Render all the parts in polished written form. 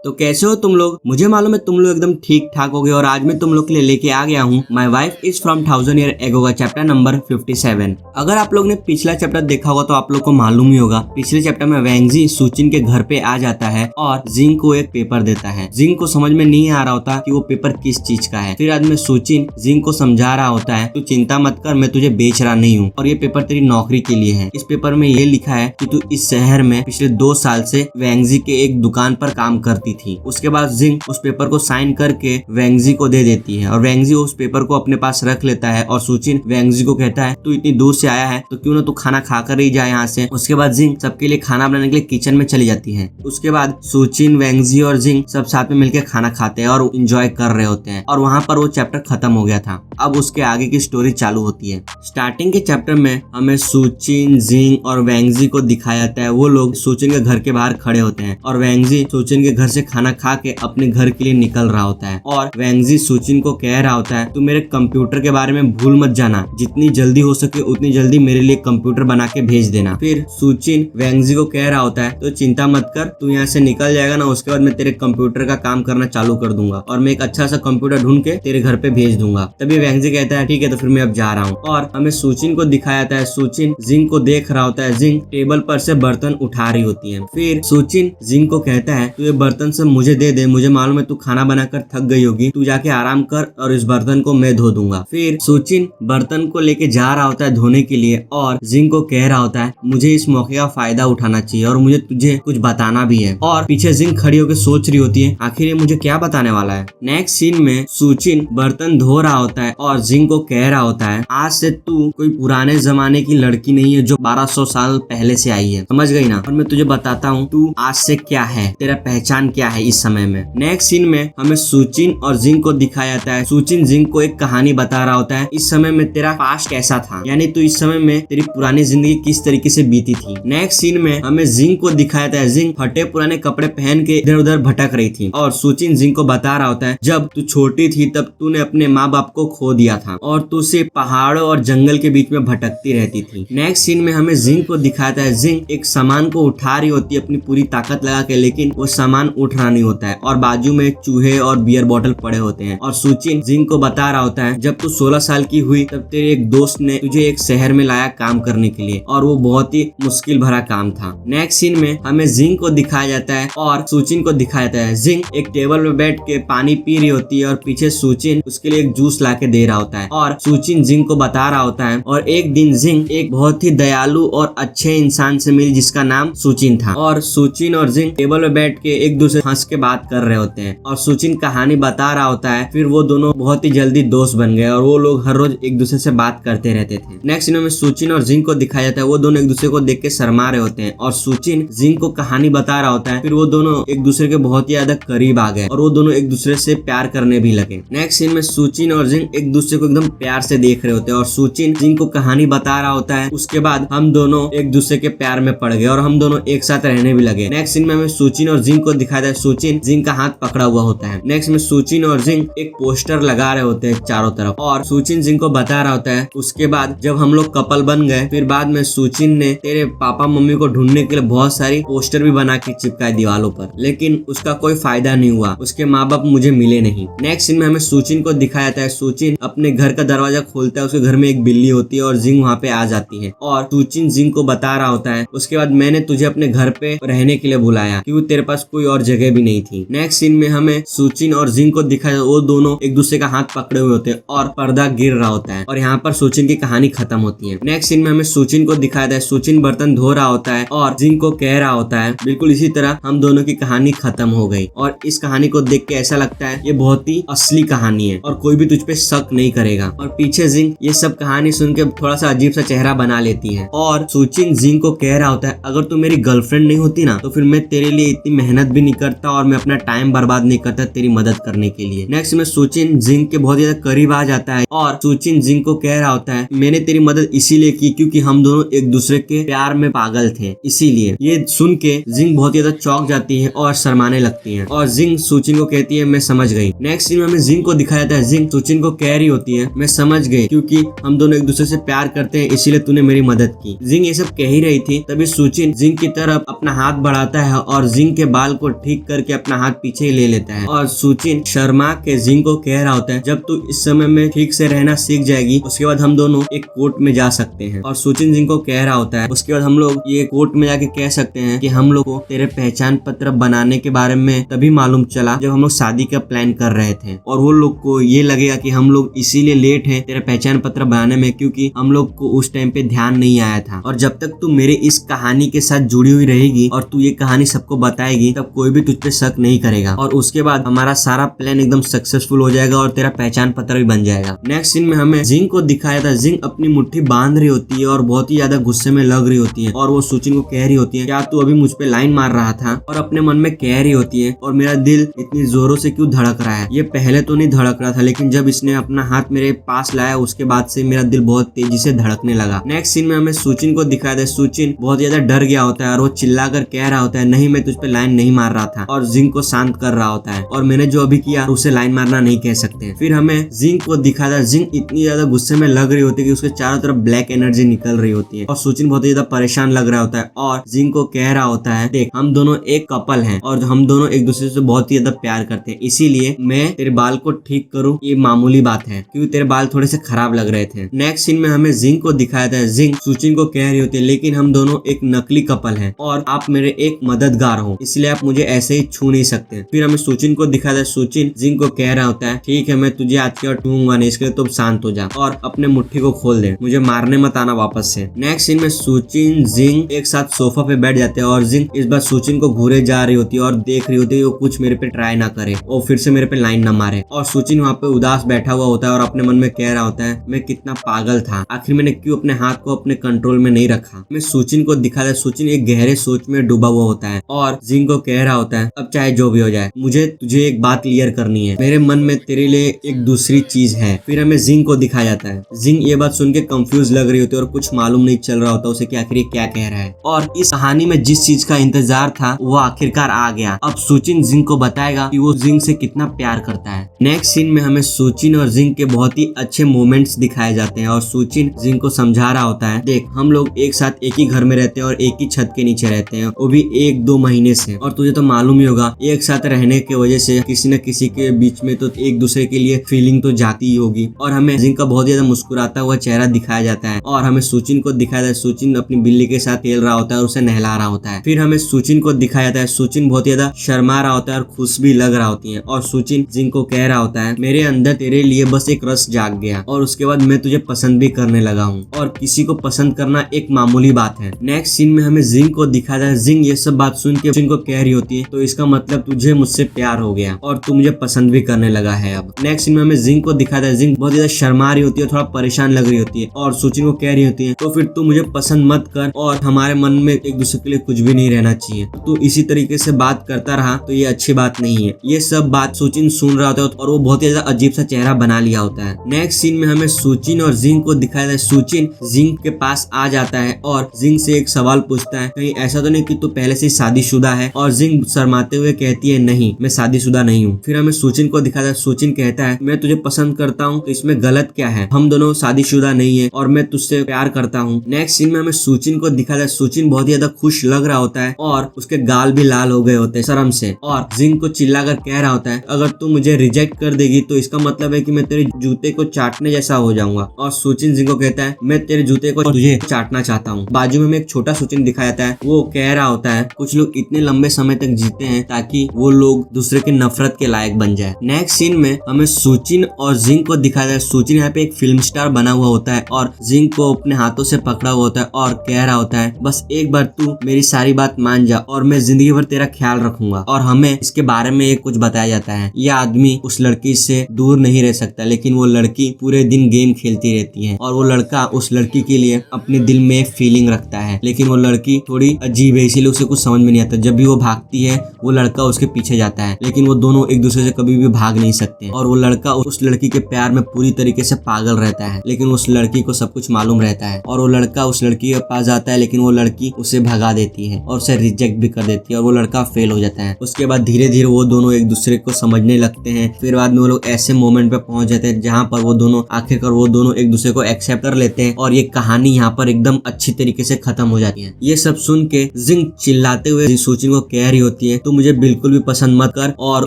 तो कैसे हो तुम लोग। मुझे मालूम है तुम लोग एकदम ठीक ठाक हो गए और आज मैं तुम लोग के लिए लेके आ गया हूँ my wife is from 1000 year ago का चैप्टर नंबर 57। अगर आप लोग ने पिछला चैप्टर देखा होगा तो आप लोग को मालूम ही होगा। पिछले चैप्टर में वैंगजी सुचिन के घर पे आ जाता है और जिंग को एक पेपर देता है। जिंग को समझ में नहीं आ रहा होता कि वो पेपर किस चीज का है। फिर आदमी सुचिन जिंग को समझा रहा होता है तू चिंता मत कर, मैं तुझे बेच रहा नहीं हूँ और ये पेपर तेरी नौकरी के लिए है। इस पेपर में ये लिखा है कि तू इस शहर में पिछले 2 साल से वैंगजी के एक दुकान पर काम करती थी। उसके बाद जिंग उस पेपर को साइन करके वैंगजी को दे देती है और वैंगजी उस पेपर को अपने पास रख लेता है और सुचिन वैंगजी को कहता है तू इतनी दूर से आया है तो क्यों ना तू खाना खाकर ही जाए यहाँ से। उसके बाद जिंग सबके लिए खाना बनाने के लिए किचन में चली जाती है। उसके बाद सुचिन, वैंगजी और जिंग सब साथ में मिलकर खाना खाते हैं और इंजॉय कर रहे होते हैं और वहाँ पर वो चैप्टर खत्म हो गया था। अब उसके आगे की स्टोरी चालू होती है। स्टार्टिंग के चैप्टर में हमें सुचिन, जिंग और वैंगजी को दिखाया जाता है। वो लोग सुचिन के घर के बाहर खड़े होते हैं और वैंगजी सुचिन के घर से खाना खा के अपने घर के लिए निकल रहा होता है और वैंगजी सुचिन को कह रहा होता है तू मेरे कंप्यूटर के बारे में भूल मत जाना, जितनी जल्दी हो सके उतनी जल्दी मेरे लिए कंप्यूटर बना के भेज देना। फिर सुचिन वैंगजी को कह रहा होता है तो चिंता मत कर, तू यहाँ से निकल जाएगा ना, उसके बाद मैं तेरे कंप्यूटर का काम करना चालू कर दूंगा और मैं एक अच्छा सा कंप्यूटर ढूंढ के तेरे घर पे भेज दूंगा। तभी वैंगजी कहता है ठीक है तो फिर मैं अब जा रहा हूँ और हमें सुचिन को दिखाया जाता है। सुचिन जिंग को देख रहा होता है। जिंग टेबल पर से बर्तन उठा रही होती है। फिर सुचिन जिंग को कहता है तू ये बर्तन सब मुझे दे दे, मुझे मालूम है तू खाना बनाकर थक गई होगी, तू जाके आराम कर और इस बर्तन को मैं धो दूंगा। फिर सुचिन बर्तन को लेके जा रहा होता है धोने के लिए और जिंग को कह रहा होता है मुझे इस मौके का फायदा उठाना चाहिए और मुझे तुझे कुछ बताना भी है। और पीछे जिंग खड़ी होकर सोच रही होती है आखिर ये मुझे क्या बताने वाला है। नेक्स्ट सीन में सुचिन बर्तन धो रहा होता है और जिंग को कह रहा होता है आज से तू कोई पुराने जमाने की लड़की नहीं है जो 1200 साल पहले से आई है, समझ गई ना। और मैं तुझे बताता हूँ तू आज से क्या है, तेरा पहचान क्या है इस समय में। नेक्स्ट सीन में हमें सुचिन और जिंग को दिखाया जाता है। सुचिन जिंग को एक कहानी बता रहा होता है इस समय में तेरा पास्ट कैसा था, यानी तू इस समय में तेरी पुरानी जिंदगी किस तरीके से बीती थी। नेक्स्ट सीन में हमें जिंग को दिखाया जाता है। जिंग फटे पुराने कपड़े पहन के इधर उधर भटक रही थी और सुचिन जिंग को बता रहा होता है जब तू छोटी थी तब तूने अपने माँ बाप को खो दिया था और तू सिर्फ पहाड़ों और जंगल के बीच में भटकती रहती थी। नेक्स्ट सीन में हमें जिंग को दिखाता है। जिंग एक सामान को उठा रही होती है अपनी पूरी ताकत लगा के, लेकिन वो सामान उठ रहा नहीं होता है और बाजू में चूहे और बियर बॉटल पड़े होते हैं। और सुचिन जिंग को बता रहा होता है जब तू 16 साल की हुई तब तेरे एक दोस्त ने तुझे एक शहर में लाया काम करने के लिए और वो बहुत ही मुश्किल भरा काम था। नेक्स्ट सीन में हमें जिंग को दिखाया जाता है और सुचिन को दिखाया जाता है। जिंग एक टेबल में बैठ के पानी पी रही होती है और पीछे सुचिन उसके लिए एक जूस ला के दे रहा होता है और सुचिन जिंग को बता रहा होता है। और एक दिन जिंग एक बहुत ही दयालु और अच्छे इंसान से मिली जिसका नाम सुचिन था और सुचिन और जिंग टेबल में बैठ के एक दूसरे हंस के बात कर रहे होते हैं और सुचिन कहानी बता रहा होता है। फिर वो दोनों बहुत ही जल्दी दोस्त बन गए और वो लोग हर रोज एक दूसरे से बात करते रहते थे। नेक्स्ट सीन में सुचिन और जिंग को दिखाया जाता है। वो दोनों एक दूसरे को देख के शर्मा रहे होते हैं और सुचिन जिंग को कहानी बता रहा होता है। फिर वो दोनों एक दूसरे के बहुत ही ज्यादा करीब आ गए और वो दोनों एक दूसरे से प्यार करने भी लगे। नेक्स्ट सीन में सुचिन और जिंग एक दूसरे को एकदम प्यार से देख रहे होते हैं और सुचिन जिंग को कहानी बता रहा होता है। उसके बाद हम दोनों एक दूसरे के प्यार में पड़ गए और हम दोनों एक साथ रहने भी लगे। नेक्स्ट सीन में हमें सुचिन और जिंग को दिखाया जाता है। सुचिन जिंग का हाथ पकड़ा हुआ होता है। नेक्स्ट में सुचिन और जिंग एक पोस्टर लगा रहे होते हैं चारों तरफ और सुचिन जिंग को बता रहा होता है उसके बाद जब हम लोग कपल बन गए फिर बाद में सुचिन ने तेरे पापा मम्मी को ढूंढने के लिए बहुत सारी पोस्टर भी बना के चिपकाए दीवारों पर, लेकिन उसका कोई फायदा नहीं हुआ, उसके माँ बाप मुझे मिले नहीं। नेक्स्ट सीन में हमें सुचिन को दिखाया जाता है। सुचिन अपने घर का दरवाजा खोलता है, उसके घर में एक बिल्ली होती है और जिंग वहाँ पे आ जाती है और सुचिन जिंग को बता रहा होता है उसके बाद मैंने तुझे अपने घर पे रहने के लिए बुलाया क्योंकि तेरे पास कोई और जगह भी नहीं थी। नेक्स्ट सीन में हमें सुचिन और जिंग को दिखाया, वो दोनों एक दूसरे का हाथ पकड़े हुए होते हैं और पर्दा गिर रहा होता है और यहाँ पर सुचिन की कहानी खत्म होती है। नेक्स्ट सीन में हमें सुचिन को दिखाया जाता है। सुचिन बर्तन धो रहा होता है और जिंग को कह रहा होता है बिल्कुल इसी तरह हम दोनों की कहानी खत्म हो गई और इस कहानी को देख के ऐसा लगता है ये बहुत ही असली कहानी है और कोई भी तुझ पे शक नहीं करेगा। और पीछे जिंग ये सब कहानी सुन के थोड़ा सा अजीब सा चेहरा बना लेती है और सुचिन जिंग को कह रहा होता है अगर तू मेरी गर्लफ्रेंड नहीं होती ना तो फिर मैं तेरे लिए इतनी मेहनत भी नहीं करता और मैं अपना टाइम बर्बाद नहीं करता तेरी मदद करने के लिए। नेक्स्ट में सुचिन जिंग के बहुत ज्यादा करीब आ जाता है और सुचिन जिंग को कह रहा होता है मैंने तेरी मदद इसीलिए की क्योंकि हम दोनों एक दूसरे के प्यार में पागल थे, इसीलिए। ये सुन के जिंग बहुत ज्यादा चौंक जाती है और शर्माने लगती है और जिंग सुचिन को कहती है मैं समझ गई। नेक्स्ट सीन में हमें जिंग को दिखाया जाता है। जिंग सुचिन को कह रही होती है मैं समझ गई क्योंकि हम दोनों एक दूसरे से प्यार करते हैं इसीलिए तूने मेरी मदद की। जिंग ये सब कह ही रही थी तभी सुचिन जिंग की तरफ अपना हाथ बढ़ाता है और जिंग के बाल को ठीक करके अपना हाथ पीछे ले लेता है और सुचिन शर्मा के जिंग को कह रहा होता है जब तू इस समय में ठीक से रहना सीख जाएगी उसके बाद हम दोनों एक कोर्ट में जा सकते हैं। और सुचिन जिंग को कह रहा होता है उसके बाद हम लोग ये कोर्ट में जाके कह सकते हैं कि हम लोग को तेरे पहचान पत्र बनाने के बारे में तभी मालूम चला जब हम लोग शादी का प्लान कर रहे थे और वो लोग को ये लगेगा कि हम लोग इसीलिए लेट हैं तेरे पहचान पत्र बनाने में क्योंकि हम लोग को उस टाइम पे ध्यान नहीं आया था। और जब तक तू मेरे इस कहानी के साथ जुड़ी हुई रहेगी और तू ये कहानी सबको बताएगी तब कोई भी तुझ पे शक नहीं करेगा और उसके बाद हमारा सारा प्लान एकदम सक्सेसफुल हो जाएगा और तेरा पहचान पत्र भी बन जाएगा। नेक्स्ट सीन में हमें जिंग को दिखाया था। जिंग अपनी मुट्ठी बांध रही होती है और बहुत ही ज्यादा गुस्से में लग रही होती है और वो सुचिन को कह रही होती है क्या तू अभी मुझ पे लाइन मार रहा था, और अपने मन में कह रही होती है और मेरा दिल इतनी जोरों से क्यों धड़क रहा है। ये पहले तो नहीं धड़क रहा था लेकिन जब इसने अपना हाथ मेरे पास लाया उसके बाद से मेरा दिल बहुत तेजी से धड़कने लगा। नेक्स्ट सीन में हमें सुचिन को दिखाया था। सुचिन बहुत ज्यादा डर गया होता है और वो चिल्लाकर कह रहा होता है नहीं मैं तुझ पे लाइन नहीं मार रहा था, और जिंग को शांत कर रहा होता है और मैंने जो अभी किया उसे लाइन मारना नहीं कह सकते। फिर हमें जिंग को दिखाया था। जिंग इतनी ज्यादा गुस्से में लग रही होती है कि उसके चारों तरफ ब्लैक एनर्जी निकल रही होती है और सुचिन बहुत ज्यादा परेशान लग रहा होता है और जिंग को कह रहा होता है देख हम दोनों एक कपल हैं और हम दोनों एक दूसरे से बहुत ही ज्यादा प्यार करते हैं, इसीलिए मैं तेरे बाल को ठीक करूं ये मामूली बात है क्योंकि तेरे बाल थोड़े से खराब लग रहे थे। नेक्स्ट सीन में हमें जिंग को दिखाया था। जिंग सुचिन को कह रही होती है लेकिन हम दोनों एक नकली कपल हैं और आप मेरे एक मददगार हो इसलिए आप मुझे ऐसे ही छू नहीं सकते। फिर हमें सुचिन को दिखाया था। सुचिन जिंग को कह रहा होता है ठीक है मैं तुझे आज के बाद छूऊंगा नहीं, इसके लिए तुम शांत हो जा और अपने मुट्ठी को खोल दे, मुझे मारने मत आना वापस से। नेक्स्ट सीन में सुचिन जिंग एक साथ सोफा पे बैठ जाते हैं और जिंग इस बार सुचिन को घूरे जा रही होती है और देख रही होती है वो कुछ मेरे पे ट्राई ना करे और फिर से मेरे पे लाइन ना मारे। और सुचिन वहाँ पे उदास बैठा हुआ होता है और अपने मन में कह रहा होता है मैं कितना पागल था, आखिर मैंने क्यों अपने हाथ को अपने कंट्रोल में नहीं रखा। मैं सुचिन को दिखा था। सुचिन एक गहरे सोच में डूबा हुआ होता है और जिंग को कह रहा होता है अब चाहे जो भी हो जाए मुझे तुझे एक बात क्लियर करनी है, मेरे मन में तेरे लिए एक दूसरी चीज है। फिर हमें जिंग को दिखाया जाता है। जिंग ये बात सुन के कंफ्यूज लग रही होती है और कुछ मालूम नहीं चल रहा होता उसे कि आखिर क्या कह रहा है। और इस कहानी में जिस चीज का इंतजार था वो आखिरकार आ गया। अब सुचिन जिंग को बताएगा कि वो जिंग से कितना प्यार करता है। नेक्स्ट सीन में हमें सुचिन और जिंग के बहुत ही अच्छे मोमेंट्स दिखाए जाते हैं और सुचिन जिंग को समझा रहा होता है देख हम लोग एक साथ एक ही घर में रहते हैं और एक ही छत के नीचे रहते हैं वो भी 1-2 महीने से, और तुझे तो मालूम ही होगा एक साथ रहने की वजह से किसी न किसी के बीच में तो एक दूसरे के लिए फीलिंग तो जाती ही होगी। और हमें जिंग का बहुत ज्यादा मुस्कुराता हुआ चेहरा दिखाया जाता है और हमें सुचिन को दिखाया जाता है। सुचिन अपनी बिल्ली के साथ खेल रहा होता है और उसे नहला रहा होता है। फिर हमें सुचिन को दिखाया जाता है। सुचिन बहुत ज्यादा शर्मा रहा होता है और खुश भी लग रहा होती है और सुचिन जिंग को कह रहा होता है मेरे अंदर तेरे लिए बस एक रस जाग गया और उसके बाद मैं तुझे पसंद भी करने लगा हूँ और किसी को पसंद करना एक मामूली बात है। नेक्स्ट सीन में हमें जिंग को दिखाया जाता है। जिंग ये सब बात सुन के सुचिन को कह रही होती है तो इसका मतलब तुझे मुझसे प्यार हो गया और तू मुझे पसंद भी करने लगा है। अब नेक्स्ट सीन में हमें जिंग को दिखाया जाता है। जिंग बहुत ज्यादा शर्मा रही होती है, थोड़ा परेशान लग रही होती है और सुचिन को कह रही होती है तो फिर तू मुझे पसंद मत कर और हमारे मन में एक दूसरे के लिए कुछ भी नहीं रहना चाहिए, तू इसी तरीके से बात करता रहा तो ये अच्छी बात नहीं है। ये सब बात सुचिन सुन रहा होता है और वो बहुत ज्यादा अजीब सा चेहरा बना लिया होता है। नेक्स्ट सीन में हमें सुचिन और जिंग को दिखाया जाता है। सुचिन जिंग के पास आ जाता है और जिंग से एक सवाल पूछता है कहीं ऐसा तो नहीं कि तू पहले से शादीशुदा है, और जिंग शर्माते हुए कहती है नहीं मैं शादीशुदा नहीं हूँ। फिर हमें सुचिन को दिखाया जाता है। सुचिन कहता है मैं तुझे पसंद करता हूँ तो इसमें गलत क्या है, हम दोनों शादीशुदा नहीं है और मैं तुझसे प्यार करता हूँ। नेक्स्ट सीन में हमें सुचिन को दिखाया जाता है। सुचिन बहुत ज्यादा खुश लग रहा होता है और उसके गाल भी लाल हो गए होते हैं शर्म से, और जिंग को चिल्लाकर कह रहा होता है अगर तू मुझे रिजेक्ट कर देगी तो इसका मतलब है कि मैं तेरे जूते को चाटने जैसा हो जाऊंगा। और सुचिन जिंग को कहता है मैं तेरे जूते को तुझे चाटना चाहता हूँ। बाजू में हमें एक छोटा सुचिन दिखाया जाता है। वो कह रहा होता है कुछ लोग इतने लंबे समय तक जीते हैं ताकि वो लोग दूसरे के नफरत के लायक बन जाए। नेक्स्ट सीन में हमें सुचिन और जिंग को दिखाया जाता है। सुचिन यहाँ पे एक फिल्म स्टार बना हुआ होता है और जिंग को अपने हाथों से पकड़ा हुआ होता है और कह रहा होता है बस एक बार तू मेरी सारी बात मान जा और मैं जिंदगी भर तेरा ख्याल रखूंगा। और हमें इसके बारे में एक कुछ बताया जाता है यह आदमी उस लड़की से दूर नहीं रह सकता लेकिन वो लड़की पूरे दिन गेम खेलती रहती है और वो लड़का उस लड़की के लिए अपने दिल में फीलिंग रखता है, लेकिन वो लड़की थोड़ी अजीब है इसीलिए उसे कुछ समझ में नहीं आता। जब भी वो भागती है वो लड़का उसके पीछे जाता है लेकिन वो दोनों एक दूसरे से कभी भी भाग नहीं सकते और वो लड़का उस लड़की के प्यार में पूरी तरीके से पागल रहता है लेकिन उस लड़की को सब कुछ मालूम रहता है और वो लड़का उस लड़की के पास जाता है लेकिन वो लड़की उसे भगा देती है और उसे रिजेक्ट भी कर देती है और वो लड़का फेल हो जाता है। उसके बाद धीरे धीरे वो दोनों एक दूसरे को समझने लगते हैं। फिर बाद में वो लोग ऐसे मोमेंट पे पहुंच जाते हैं जहाँ पर वो दोनों आखिरकार वो दोनों एक दूसरे को एक्सेप्ट कर लेते हैं और ये कहानी यहाँ पर एकदम अच्छी तरीके से खत्म हो जाती है। ये सब सुन के जिंग चिल्लाते हुए सुचिन को कह रही होती होती है, तो मुझे बिल्कुल भी पसंद मत कर। और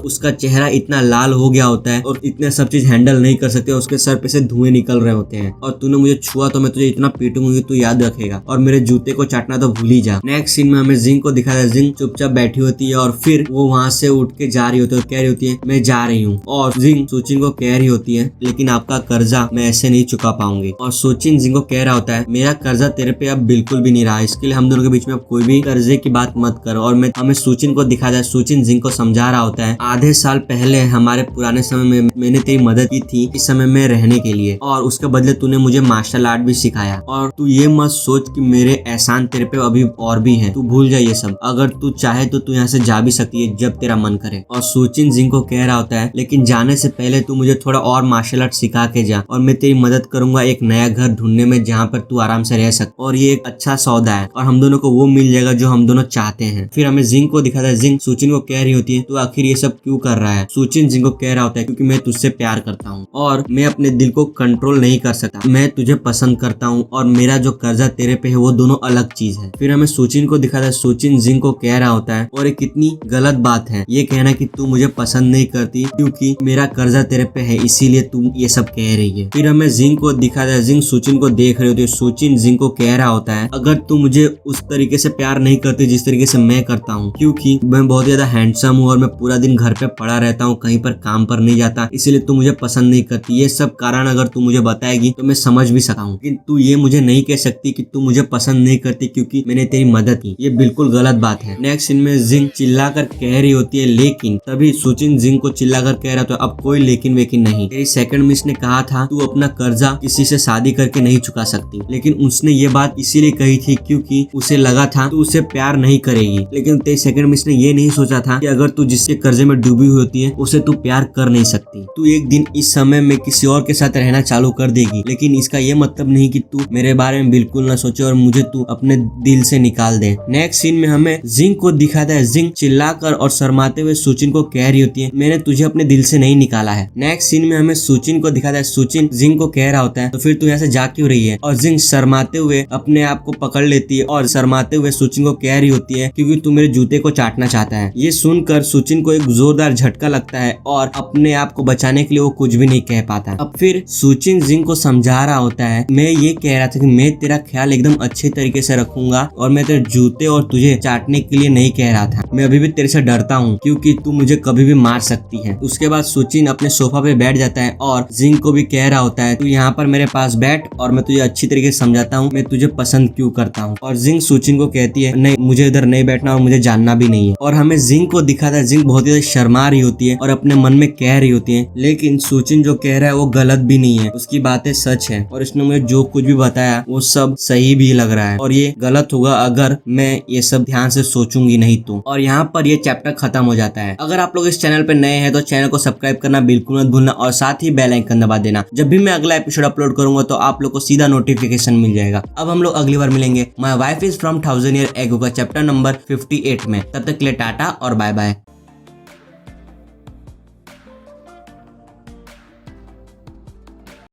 उसका चेहरा इतना लाल हो गया होता है और इतने सब चीज हैंडल नहीं कर सकते, उसके सर पे से धुएं निकल रहे होते हैं, और तूने मुझे छुआ तो मैं तुझे इतना पीटूंगी तू याद रखेगा, और मेरे जूते को चाटना तो भूल ही जा। नेक्स्ट सीन में हमें जिंग को दिखाया है, जिंग चुपचाप बैठी होती है और फिर वो वहां से उठ के जा रही होती है और कह रही होती है मैं जा रही हूँ। और जिंग सुचिन को कह रही होती है लेकिन आपका कर्जा मैं ऐसे नहीं चुका पाऊंगी। और सुचिन जिंग को कह रहा होता है मेरा कर्जा तेरे पे अब बिल्कुल भी नहीं रहा, इसके लिए हम दोनों के बीच में अब कोई भी कर्जे की बात मत कर। और मैं हमें सुचिन को दिखाया है, सुचिन जिंग को समझा रहा होता है आधे साल पहले हमारे पुराने समय में मैंने तेरी मदद की थी इस समय में रहने के लिए, और उसके बदले तूने मुझे मार्शल आर्ट भी सिखाया, और तू ये मत सोच कि मेरे एहसान तेरे पे अभी और भी है, तू भूल जा ये सब। अगर तू चाहे तो तू यहाँ से जा भी सकती है जब तेरा मन करे। और सुचिन जिंग को कह रहा होता है लेकिन जाने से पहले तू मुझे थोड़ा और मार्शल आर्ट सिखा के जा, और मैं तेरी मदद करूंगा एक नया घर ढूंढने में जहाँ पर तू आराम से रह सके, और ये एक अच्छा सौदा है और हम दोनों को वो मिल जाएगा जो हम दोनों चाहते हैं। फिर हमें जिंग को दिखाता है, जिंग सुचिन को कह रही होती है तू आखिर ये सब क्यों कर रहा है। सुचिन जिंग को कह रहा होता है क्योंकि मैं तुझसे प्यार करता हूँ और मैं अपने दिल को कंट्रोल नहीं कर सकता, मैं तुझे पसंद करता हूँ और मेरा जो कर्जा तेरे पे है वो दोनों अलग चीज है। फिर हमें सुचिन को दिखाता है, सुचिन जिंग को कह रहा होता है और ये कितनी गलत बात है ये कहना कि तू मुझे पसंद नहीं करती क्योंकि मेरा कर्जा तेरे पे है इसीलिए तू ये सब कह रही है। फिर हमें जिंग को दिखाता है, जिंग सुचिन को देख रही होती है, सुचिन जिंग को कह रहा होता है अगर तू मुझे उस तरीके से प्यार नहीं करती जिस तरीके से मैं करता हूँ, क्योंकि मैं बहुत ज्यादा हैंडसम हूँ और मैं पूरा दिन घर पे पड़ा रहता हूँ, कहीं पर काम पर नहीं जाता, इसीलिए तू मुझे पसंद नहीं करती। ये सब कारण अगर तू मुझे बताएगी तो मैं समझ भी सकता हूँ, लेकिन तू ये मुझे नहीं कह सकती कि तू मुझे पसंद नहीं करती क्योंकि मैंने तेरी मदद की, ये बिल्कुल गलत बात है। नेक्स्ट सीन में जिंग चिल्लाकर कह रही होती है लेकिन, तभी सुचिन जिंग को चिल्लाकर कह रहा था अब कोई लेकिन वेकिन नहीं, तेरी सेकंड मिस ने कहा था तू अपना कर्जा किसी से शादी करके नहीं चुका सकती, लेकिन उसने ये बात इसीलिए कही थी क्योंकि उसे लगा था तू उसे प्यार नहीं करेगी, लेकिन तेरी सेकंड मिस ने ये नहीं सोचा था कि अगर तू जिसके कर्जे में डूबी हुई होती है उसे तू प्यार कर नहीं सकती, तू एक दिन इस समय में किसी और के साथ रहना चालू कर देगी, लेकिन इसका ये मतलब नहीं कि तू मेरे बारे में बिल्कुल ना सोचे और मुझे तू अपने दिल से निकाल दे। नेक्स्ट सीन में हमें जिंग को दिखाता है, जिंग चिल्लाकर और शर्माते हुए सुचिन को कह रही होती है मैंने तुझे अपने दिल से नहीं निकाला है। नेक्स्ट सीन में हमें सुचिन को दिखाता है, सुचिन जिंग को कह रहा होता है तो फिर तू यहाँ से जा क्यों रही है, और जिंग शर्माते हुए अपने आप को पकड़ लेती है और शर्माते हुए सुचिन को कह रही होती है क्योंकि तू मेरे जूते को चाटना चाहता है। ये सुनकर सुचिन को एक जोरदार झटका लगता है और अपने आप को बचाने के लिए वो कुछ भी नहीं कह पाता। अब फिर सुचिन जिंग को समझा रहा होता है मैं ये कह रहा था कि मैं तेरा ख्याल एकदम अच्छे तरीके से रखूंगा और मैं तेरे जूते और तुझे चाटने के लिए नहीं कह रहा था, मैं अभी भी तेरे से डरता हूँ क्योंकि तू मुझे कभी भी मार सकती है। उसके बाद सुचिन अपने सोफा पे बैठ जाता है और जिंग को भी कह रहा होता है तू यहाँ पर मेरे पास बैठ और मैं तुझे अच्छी तरीके से समझाता हूँ मैं तुझे पसंद क्यों करता हूँ। और जिंग सुचिन को कहती है नहीं मुझे इधर नहीं बैठना और मुझे जानना भी नहीं है। और हमें जिंग को दिखाता है, जिंग बहुत ज्यादा शर्मा रही होती है और अपने मन में कह रही होती है लेकिन सुचिन जो कह रहा है वो गलत भी नहीं है, उसकी बातें सच है और इसने मुझे जो कुछ भी बताया वो सब सही भी लग रहा है और ये गलत होगा अगर मैं ये सब ध्यान से सोचूंगी नहीं तो। और यहाँ पर ये चैप्टर खत्म हो जाता है। अगर आप लोग इस चैनल पे नए हैं तो चैनल को सब्सक्राइब करना बिल्कुल मत भूलना और साथ ही बेल आइकन दबा देना, जब भी मैं अगला एपिसोड अपलोड करूंगा तो आप लोग को सीधा नोटिफिकेशन मिल जाएगा। अब हम लोग अगली बार मिलेंगे my wife is from 1000 year ago का चैप्टर नंबर 58 में। तब तक के लिए टाटा और बाय बाय।